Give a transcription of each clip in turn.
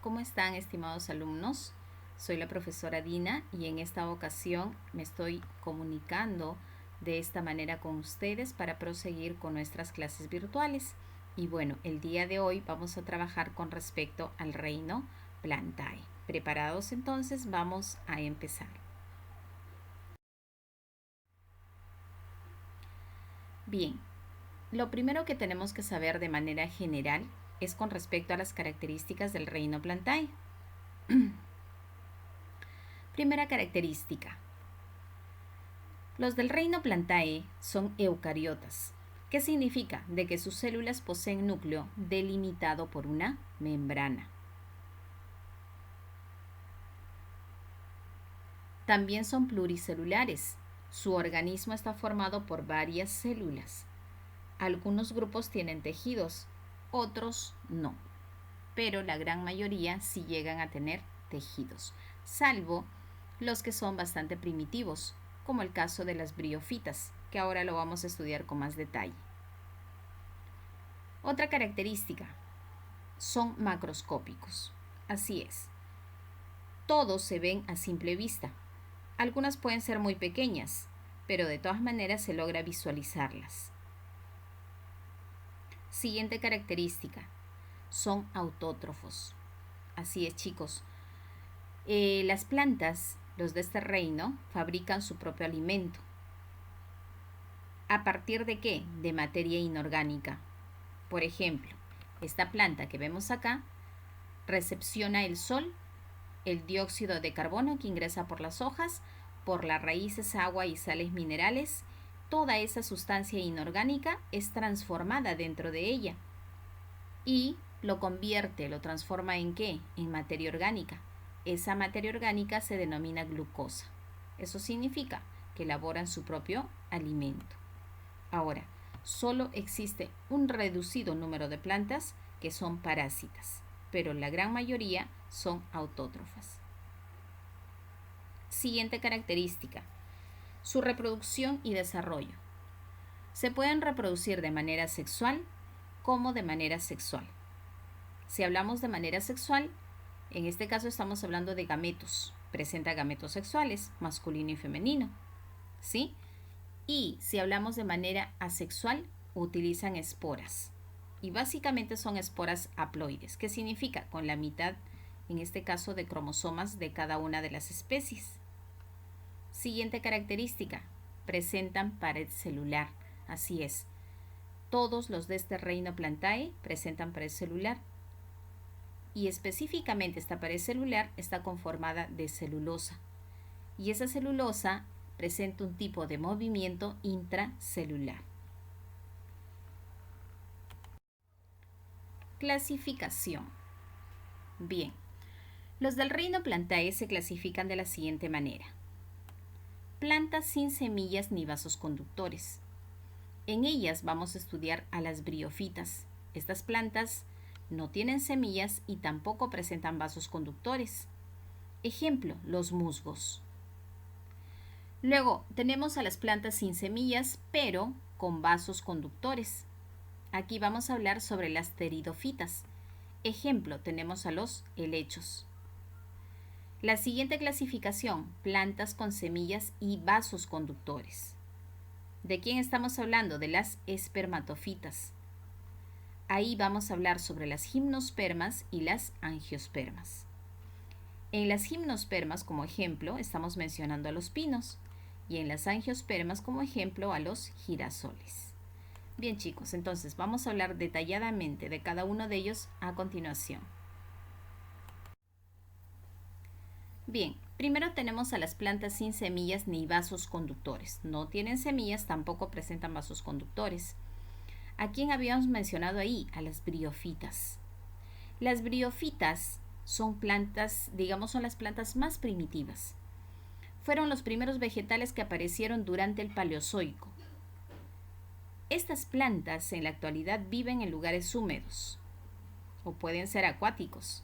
¿Cómo están, estimados alumnos? Soy la profesora Dina y en esta ocasión me estoy comunicando de esta manera con ustedes para proseguir con nuestras clases virtuales. Y bueno, el día de hoy vamos a trabajar con respecto al reino Plantae. ¿Preparados entonces? Vamos a empezar. Bien, lo primero que tenemos que saber de manera general es con respecto a las características del reino Plantae. Primera característica. Los del reino Plantae son eucariotas. ¿Qué significa? De que sus células poseen núcleo delimitado por una membrana. También son pluricelulares. Su organismo está formado por varias células. Algunos grupos tienen tejidos, otros no. Pero la gran mayoría sí llegan a tener tejidos, salvo los que son bastante primitivos, como el caso de las briofitas, que ahora lo vamos a estudiar con más detalle. Otra característica, son macroscópicos. Así es, todos se ven a simple vista. Algunas pueden ser muy pequeñas, pero de todas maneras se logra visualizarlas. Siguiente característica, son autótrofos. Así es, chicos. Las plantas, los de este reino, fabrican su propio alimento. ¿A partir de qué? De materia inorgánica. Por ejemplo, esta planta que vemos acá recepciona el sol, el dióxido de carbono que ingresa por las hojas, por las raíces, agua y sales minerales. Toda esa sustancia inorgánica es transformada dentro de ella y lo transforma ¿en qué? En materia orgánica. Esa materia orgánica se denomina glucosa. Eso significa que elaboran su propio alimento. Ahora, solo existe un reducido número de plantas que son parásitas, pero la gran mayoría son autótrofas. Siguiente característica, su reproducción y desarrollo. Se pueden reproducir de manera sexual como de manera sexual. Si hablamos de manera sexual, en este caso estamos hablando de gametos. Presenta gametos sexuales, masculino y femenino. ¿Sí? Y si hablamos de manera asexual, utilizan esporas. Y básicamente son esporas haploides, que significa con la mitad, en este caso, de cromosomas de cada una de las especies. Siguiente característica, presentan pared celular. Así es, todos los de este reino Plantae presentan pared celular. Y específicamente esta pared celular está conformada de celulosa. Y esa celulosa presenta un tipo de movimiento intracelular. Clasificación. Bien, los del reino Plantae se clasifican de la siguiente manera. Plantas sin semillas ni vasos conductores. En ellas vamos a estudiar a las briofitas. Estas plantas no tienen semillas y tampoco presentan vasos conductores. Ejemplo, los musgos. Luego tenemos a las plantas sin semillas, pero con vasos conductores. Aquí vamos a hablar sobre las pteridofitas. Ejemplo, tenemos a los helechos. La siguiente clasificación, plantas con semillas y vasos conductores. ¿De quién estamos hablando? De las espermatofitas. Ahí vamos a hablar sobre las gimnospermas y las angiospermas. En las gimnospermas, como ejemplo, estamos mencionando a los pinos y en las angiospermas, como ejemplo, a los girasoles. Bien, chicos, entonces vamos a hablar detalladamente de cada uno de ellos a continuación. Bien, primero tenemos a las plantas sin semillas ni vasos conductores. No tienen semillas, tampoco presentan vasos conductores. ¿A quién habíamos mencionado ahí? A las briofitas. Las briofitas son plantas, digamos, son las plantas más primitivas. Fueron los primeros vegetales que aparecieron durante el Paleozoico. Estas plantas en la actualidad viven en lugares húmedos o pueden ser acuáticos.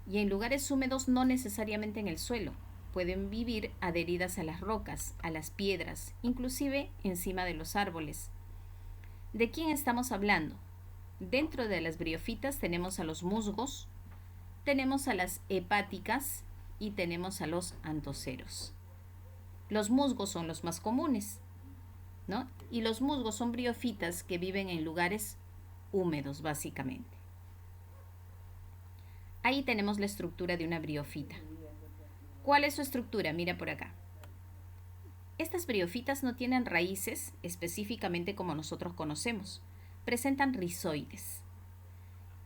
Y en lugares húmedos no necesariamente en el suelo. Pueden vivir adheridas a las rocas, a las piedras, inclusive encima de los árboles. ¿De quién estamos hablando? Dentro de las briofitas tenemos a los musgos, tenemos a las hepáticas y tenemos a los antoceros. Los musgos son los más comunes, ¿no? Y los musgos son briofitas que viven en lugares húmedos, básicamente. Ahí tenemos la estructura de una briofita. ¿Cuál es su estructura? Mira por acá. Estas briofitas no tienen raíces específicamente como nosotros conocemos. Presentan rizoides.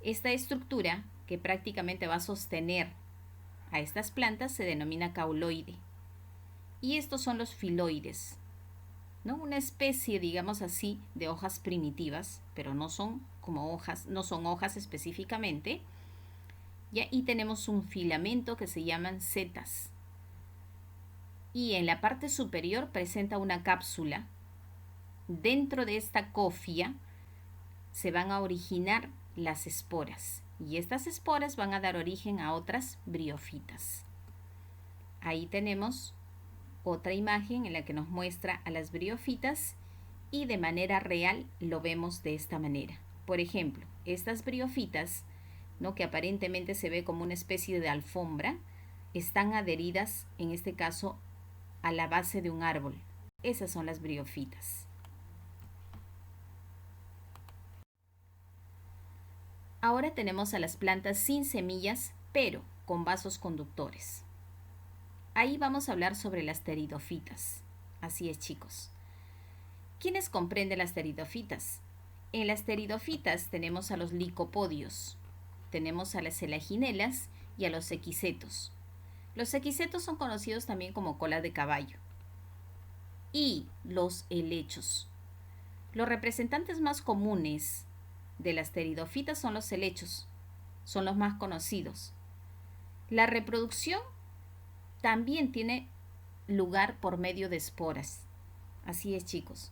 Esta estructura, que prácticamente va a sostener a estas plantas, se denomina cauloide. Y estos son los filoides, ¿no? Una especie, digamos así, de hojas primitivas, pero no son como hojas, no son hojas específicamente. ¿Ya? Y tenemos un filamento que se llaman setas. Y en la parte superior presenta una cápsula. Dentro de esta cofia se van a originar las esporas. Y estas esporas van a dar origen a otras briofitas. Ahí tenemos otra imagen en la que nos muestra a las briofitas y de manera real lo vemos de esta manera. Por ejemplo, estas briofitas, ¿no?, que aparentemente se ve como una especie de alfombra, están adheridas, en este caso, a la base de un árbol. Esas son las briofitas. Ahora tenemos a las plantas sin semillas, pero con vasos conductores. Ahí vamos a hablar sobre las pteridofitas. Así es, chicos. ¿Quiénes comprenden las pteridofitas? En las pteridofitas tenemos a los licopodios, tenemos a las elaginelas y a los equisetos. Los equisetos son conocidos también como cola de caballo. Y los helechos. Los representantes más comunes de las pteridofitas son los helechos. Son los más conocidos. La reproducción también tiene lugar por medio de esporas. Así es, chicos.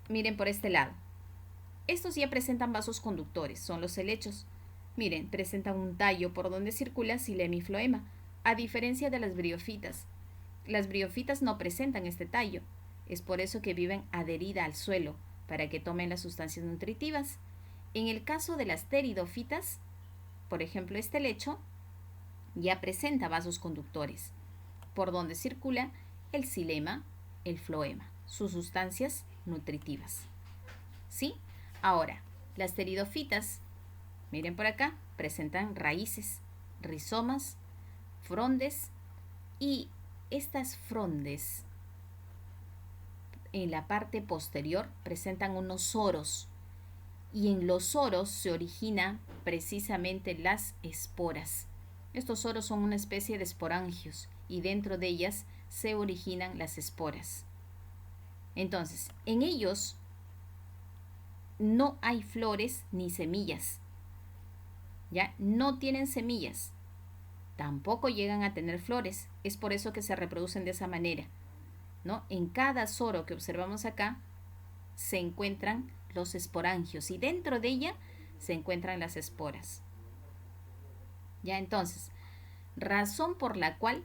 Miren por este lado. Estos ya presentan vasos conductores, son los helechos. Miren, presentan un tallo por donde circula xilema y floema, a diferencia de las briofitas. Las briofitas no presentan este tallo. Es por eso que viven adherida al suelo, para que tomen las sustancias nutritivas. En el caso de las pteridofitas, por ejemplo, este helecho ya presenta vasos conductores, por donde circula el xilema, el floema, sus sustancias nutritivas. ¿Sí? Ahora, las pteridofitas, miren por acá, presentan raíces, rizomas, frondes, y estas frondes en la parte posterior presentan unos soros, y en los soros se originan precisamente las esporas. Estos soros son una especie de esporangios y dentro de ellas se originan las esporas. Entonces, en ellos no hay flores ni semillas. ¿Ya? No tienen semillas. Tampoco llegan a tener flores. Es por eso que se reproducen de esa manera, ¿no? En cada soro que observamos acá se encuentran los esporangios y dentro de ella se encuentran las esporas. Ya, entonces, razón por la cual,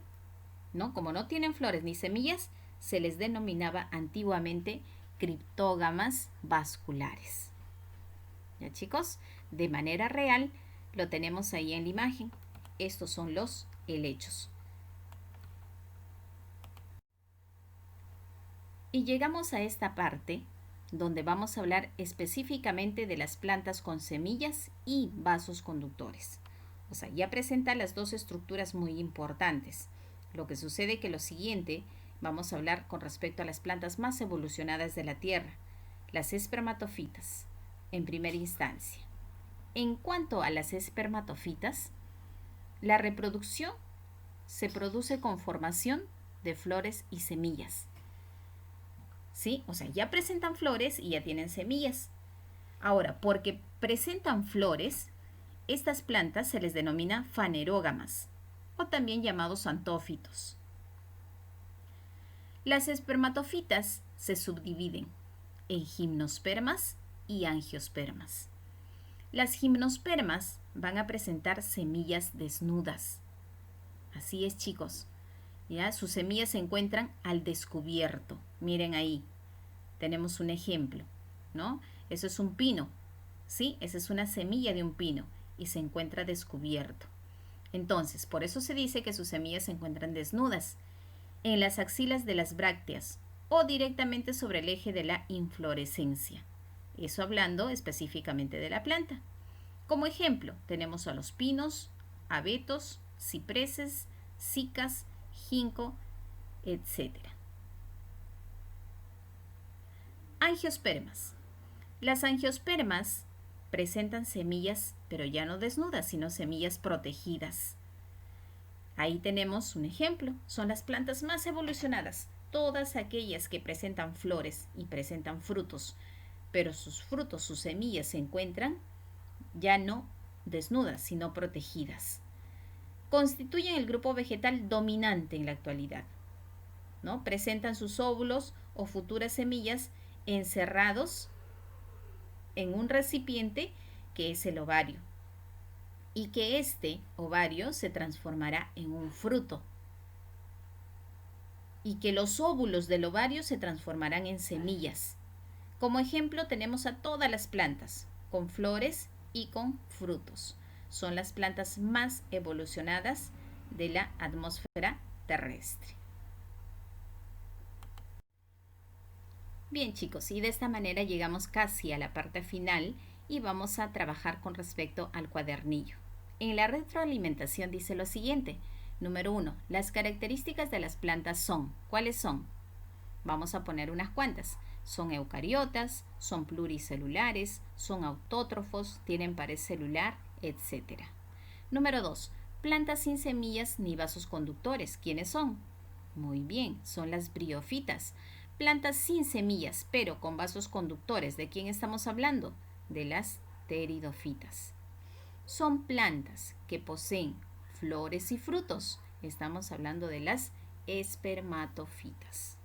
¿no?, como no tienen flores ni semillas, se les denominaba antiguamente criptógamas vasculares. Ya, chicos, de manera real lo tenemos ahí en la imagen. Estos son los helechos. Y llegamos a esta parte donde vamos a hablar específicamente de las plantas con semillas y vasos conductores. O sea, ya presenta las dos estructuras muy importantes. Lo que sucede que lo siguiente vamos a hablar con respecto a las plantas más evolucionadas de la Tierra, las espermatofitas, en primera instancia. En cuanto a las espermatofitas, la reproducción se produce con formación de flores y semillas. ¿Sí? O sea, ya presentan flores y ya tienen semillas. Ahora, porque presentan flores, estas plantas se les denomina fanerógamas o también llamados antófitos. Las espermatofitas se subdividen en gimnospermas y angiospermas. Las gimnospermas van a presentar semillas desnudas. Así es, chicos. ¿Ya? Sus semillas se encuentran al descubierto. Miren ahí. Tenemos un ejemplo, ¿no? Eso es un pino. ¿Sí? Esa es una semilla de un pino y se encuentra descubierto. Entonces, por eso se dice que sus semillas se encuentran desnudas, en las axilas de las brácteas o directamente sobre el eje de la inflorescencia. Eso hablando específicamente de la planta. Como ejemplo, tenemos a los pinos, abetos, cipreses, cicas, ginkgo, etc. Angiospermas. Las angiospermas presentan semillas, pero ya no desnudas, sino semillas protegidas. Ahí tenemos un ejemplo. Son las plantas más evolucionadas, todas aquellas que presentan flores y presentan frutos, pero sus frutos, sus semillas se encuentran ya no desnudas, sino protegidas. Constituyen el grupo vegetal dominante en la actualidad, ¿no? Presentan sus óvulos o futuras semillas encerrados en un recipiente que es el ovario, y que este ovario se transformará en un fruto, y que los óvulos del ovario se transformarán en semillas. Como ejemplo tenemos a todas las plantas, con flores y con frutos. Son las plantas más evolucionadas de la atmósfera terrestre. Bien chicos, y de esta manera llegamos casi a la parte final y vamos a trabajar con respecto al cuadernillo. En la retroalimentación dice lo siguiente. Número 1. Las características de las plantas son. ¿Cuáles son? Vamos a poner unas cuantas. Son eucariotas, son pluricelulares, son autótrofos, tienen pared celular, etc. Número 2. Plantas sin semillas ni vasos conductores. ¿Quiénes son? Muy bien, son las briófitas. Plantas sin semillas, pero con vasos conductores. ¿De quién estamos hablando? De las pteridofitas. Son plantas que poseen flores y frutos. Estamos hablando de las espermatofitas.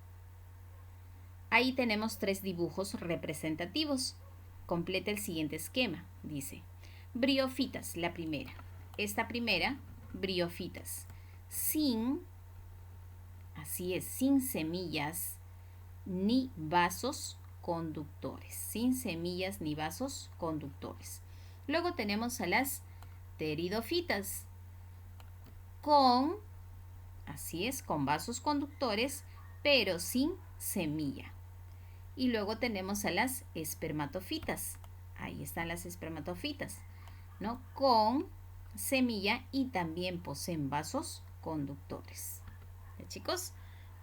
Ahí tenemos 3 dibujos representativos. Completa el siguiente esquema. Dice, briófitas, la primera. Esta primera, briófitas, sin semillas ni vasos conductores. Sin semillas ni vasos conductores. Luego tenemos a las pteridofitas con vasos conductores, pero sin semilla. Y luego tenemos a las espermatofitas. Ahí están las espermatofitas, ¿no? Con semilla y también poseen vasos conductores. ¿Ya, chicos?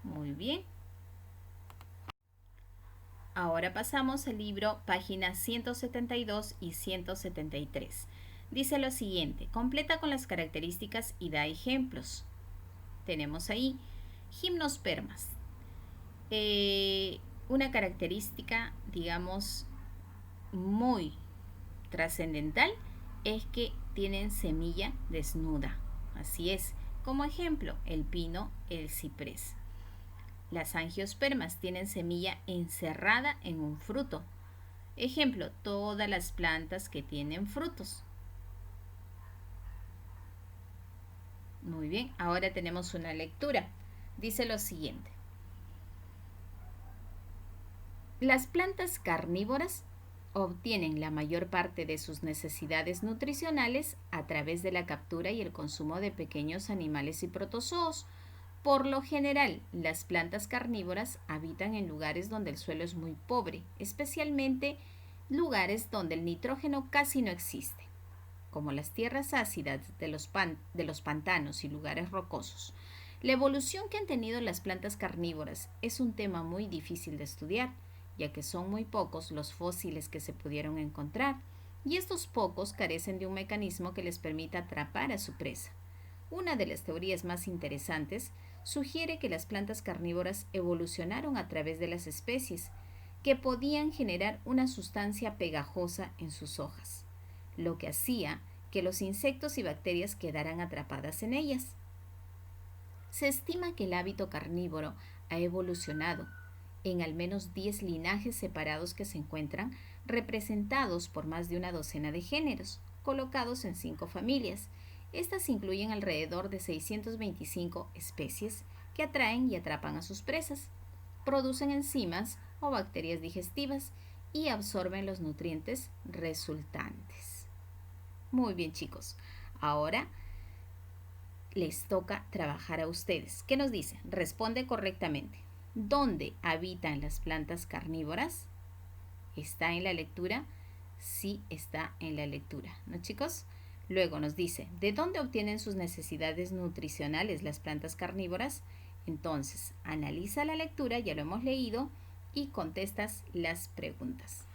Muy bien. Ahora pasamos al libro páginas 172 y 173. Dice lo siguiente, completa con las características y da ejemplos. Tenemos ahí gimnospermas. Una característica, digamos, muy trascendental es que tienen semilla desnuda. Así es, como ejemplo, el pino, el ciprés. Las angiospermas tienen semilla encerrada en un fruto. Ejemplo, todas las plantas que tienen frutos. Muy bien, ahora tenemos una lectura. Dice lo siguiente. Las plantas carnívoras obtienen la mayor parte de sus necesidades nutricionales a través de la captura y el consumo de pequeños animales y protozoos. Por lo general, las plantas carnívoras habitan en lugares donde el suelo es muy pobre, especialmente lugares donde el nitrógeno casi no existe, como las tierras ácidas de los pantanos y lugares rocosos. La evolución que han tenido las plantas carnívoras es un tema muy difícil de estudiar, ya que son muy pocos los fósiles que se pudieron encontrar, y estos pocos carecen de un mecanismo que les permita atrapar a su presa. Una de las teorías más interesantes sugiere que las plantas carnívoras evolucionaron a través de las especies, que podían generar una sustancia pegajosa en sus hojas, lo que hacía que los insectos y bacterias quedaran atrapadas en ellas. Se estima que el hábito carnívoro ha evolucionado en al menos 10 linajes separados que se encuentran representados por más de una docena de géneros, colocados en 5 familias. Estas incluyen alrededor de 625 especies que atraen y atrapan a sus presas, producen enzimas o bacterias digestivas y absorben los nutrientes resultantes. Muy bien, chicos. Ahora les toca trabajar a ustedes. ¿Qué nos dice? Responde correctamente. ¿Dónde habitan las plantas carnívoras? ¿Está en la lectura? Sí, está en la lectura, ¿no, chicos? Luego nos dice, ¿de dónde obtienen sus necesidades nutricionales las plantas carnívoras? Entonces, analiza la lectura, ya lo hemos leído, y contestas las preguntas.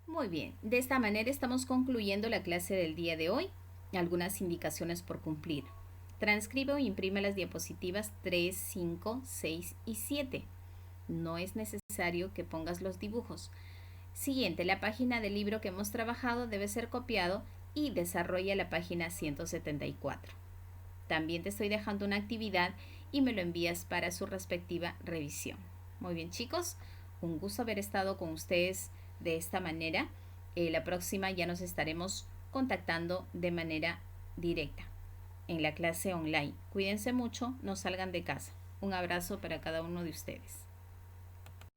Muy bien, de esta manera estamos concluyendo la clase del día de hoy. Algunas indicaciones por cumplir. Transcribe o imprime las diapositivas 3, 5, 6 y 7. No es necesario que pongas los dibujos. Siguiente, la página del libro que hemos trabajado debe ser copiado y desarrolla la página 174. También te estoy dejando una actividad y me lo envías para su respectiva revisión. Muy bien, chicos, un gusto haber estado con ustedes de esta manera. La próxima ya nos estaremos contactando de manera directa en la clase online. Cuídense mucho, no salgan de casa. Un abrazo para cada uno de ustedes.